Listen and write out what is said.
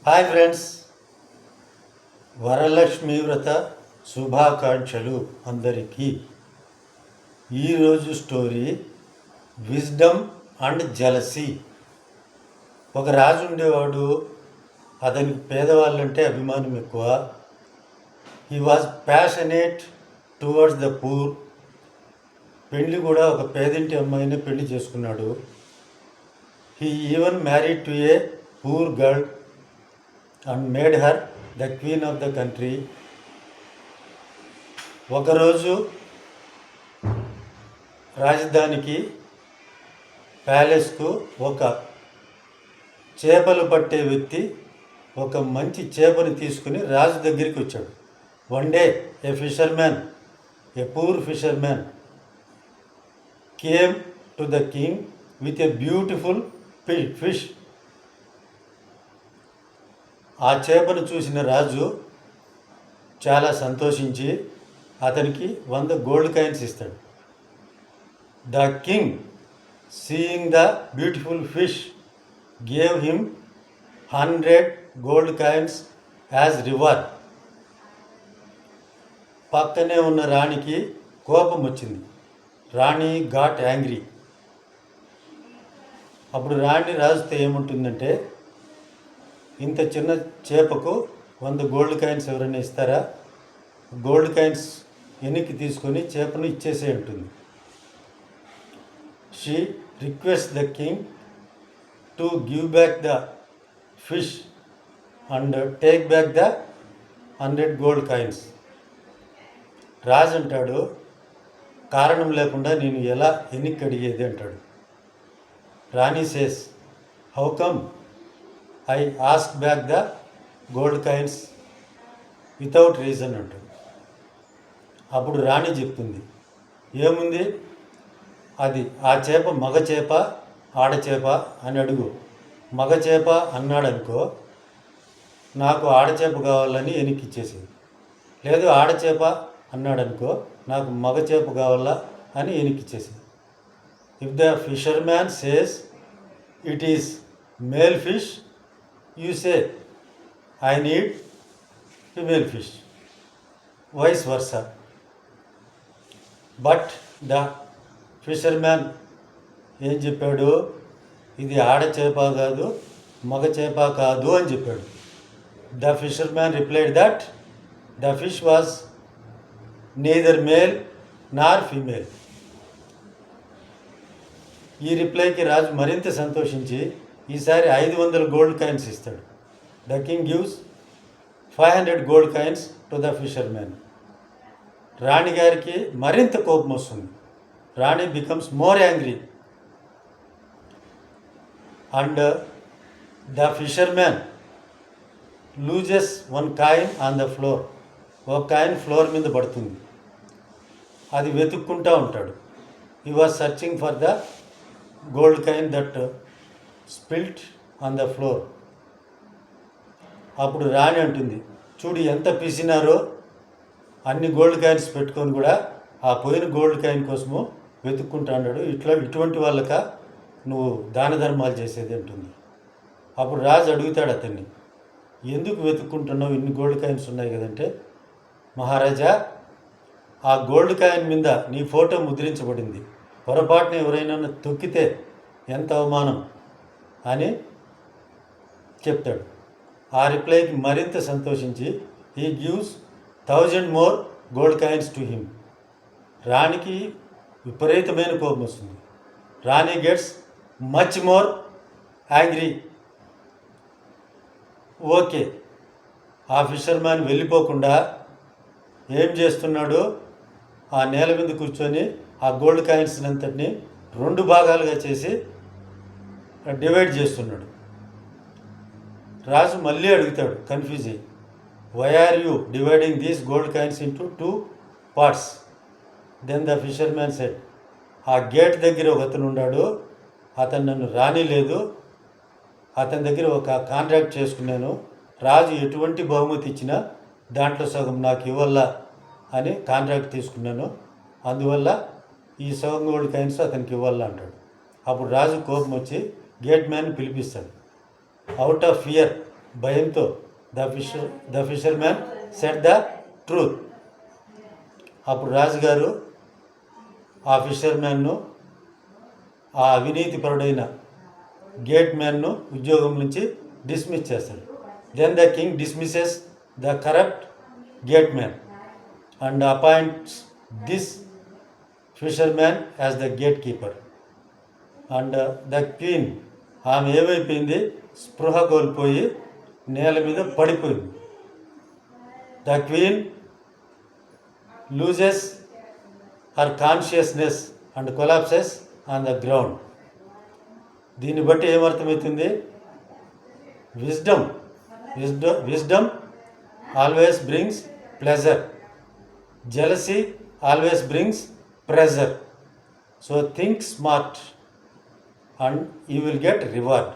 Hi friends, Varalakshmi వ్రత శుభాకాంక్షలు అందరికీ. ఈరోజు స్టోరీ విజ్డమ్ అండ్ జలసీ. ఒక రాజు ఉండేవాడు. అతనికి పేదవాళ్ళంటే అభిమానం ఎక్కువ. He was passionate towards the poor. పెళ్ళి కూడా ఒక పేదింటి అమ్మాయిని పెళ్లి చేసుకున్నాడు. He even married to a poor girl and made her the queen of the country. ఒకరోజు రాజధానికి ప్యాలెస్కు ఒక చేపలు పట్టే వ్యక్తి ఒక మంచి చేపని తీసుకుని రాజు దగ్గరికి వచ్చాడు. One day A fisherman, a poor fisherman came to the king with a beautiful fish. ఆ చేపను చూసిన రాజు చాలా సంతోషించి అతనికి 100 గోల్డ్ కాయిన్స్ ఇస్తాడు. The king seeing the beautiful fish gave him 100 gold coins as reward. పక్కనే ఉన్న రాణికి కోపం వచ్చింది. రాణి గాట్ యాంగ్రీ. అప్పుడు రాణి రాజుతో ఏముంటుందంటే, ఇంత చిన్న చేపకు 100 గోల్డ్ కాయిన్స్ ఎవరైనా ఇస్తారా? గోల్డ్ కాయిన్స్ వెనక్కి తీసుకొని చేపను ఇచ్చేసే ఉంటుంది. She request the king to give back the fish and take back the 100 gold coins. రాజు అంటాడు, కారణం లేకుండా నేను ఎలా వెనక్కి అడిగేది అంటాడు. రాణి says, how come I ask back the gold coins without reason అంటుంది. అప్పుడు రాణి చెప్తుంది, ఏముంది, అది ఆ చేప మగ చేప ఆడచేప అని అడుగు. మగ చేప అన్నాడనుకో, నాకు ఆడచేప కావాలని వెనక్కి ఇచ్చేసింది. లేదు ఆడచేప అన్నాడనుకో, నాకు మగ చేప కావాలా అని వెనక్కి ఇచ్చేసింది. If the fisherman says it is male fish, you say I need female fish, vice versa. But the fisherman ఏం చెప్పాడు, ఇది ఆడచేప కాదు మగ చేప కాదు అని చెప్పాడు. The fisherman replied that the fish was neither male nor female. ఈ రిప్లైకి రాజు మరింత సంతోషించి ఈసారి 500 గోల్డ్ కాయిన్స్ ఇస్తాడు. The king gives 500 gold coins to the fisherman. రాణి గారికి మరింత కోపం వస్తుంది. Rani becomes more angry and the fisherman loses 1 coin on the floor. ఒక కాయిన్ ఫ్లోర్ మీద పడుతుంది. అది వెతుక్కుంటూ ఉంటాడు. He was searching for the gold coin that spilt on the floor. అప్పుడు రాణి అంటుంది, చూడు ఎంత పిసినారో, అన్ని గోల్డ్ కాయిన్స్ పెట్టుకొని కూడా ఆ పోయిన గోల్డ్ కాయిన్ కోసము వెతుక్కుంటా అన్నాడు. ఇటువంటి వాళ్ళక నువ్వు దాన ధర్మాలు చేసేది అంటుంది. అప్పుడు రాజు అడుగుతాడు అతన్ని, ఎందుకు వెతుక్కుంటున్నావు, ఇన్ని గోల్డ్ కాయిన్స్ ఉన్నాయి కదంటే, మహారాజా ఆ గోల్డ్ కాయిన్ మీద నీ ఫోటో ముద్రించబడింది, పొరపాటున ఎవరైనా తొక్కితే ఎంత అవమానం అని చెప్తాడు. ఆ రిప్లైకి మరింత సంతోషించి he gives 1000 more gold coins to him. రాణికి విపరీతమైన కోపం వస్తుంది. Rani gets much more angry. Okay, ఆ ఫిషర్మ్యాన్ వెళ్ళిపోకుండా ఏం చేస్తున్నాడు, ఆ నేల మీద కూర్చొని ఆ గోల్డ్ కాయిన్స్ అంతటిని 2 భాగాలుగా చేసి డివైడ్ చేస్తున్నాడు. రాజు మళ్ళీ అడుగుతాడు కన్ఫ్యూజ్ అయ్యి, why are you dividing these gold coins into 2 parts? Then the fisherman said, ఆ గేట్ దగ్గర ఒక అతను ఉన్నాడు, అతను నన్ను రానిలేదు, అతని దగ్గర ఒక కాంట్రాక్ట్ చేసుకున్నాను, రాజు ఎటువంటి బహుమతి ఇచ్చినా దాంట్లో సగం నాకు ఇవ్వాలా అని కాంట్రాక్ట్ తీసుకున్నాను, అందువల్ల ఈ సగం గోల్డ్ కాయిన్స్ అతనికి ఇవ్వాలా అంటాడు. అప్పుడు రాజు కోపం వచ్చి గేట్ మ్యాన్ పిలిపిస్తాడు. అవుట్ ఆఫ్ ఫియర్ భయంతో the fisherman said the truth. అప్పుడు రాజుగారు ఆ ఫిషర్మ్యాన్ను, ఆ అవినీతిపరుడైన గేట్ మ్యాన్ను ఉద్యోగం నుంచి డిస్మిస్ చేస్తాడు. Then the king dismisses the corrupt gate man and appoints this fisherman as the gate keeper. And the queen, ఆమె ఏమైపోయింది, స్పృహ కోల్పోయి నేల మీద పడిపోయింది. The queen loses her consciousness and collapses on the ground. దీన్ని బట్టి ఏమర్థమవుతుంది, wisdom always brings pleasure, jealousy always brings pressure. So think smart and you will get reward.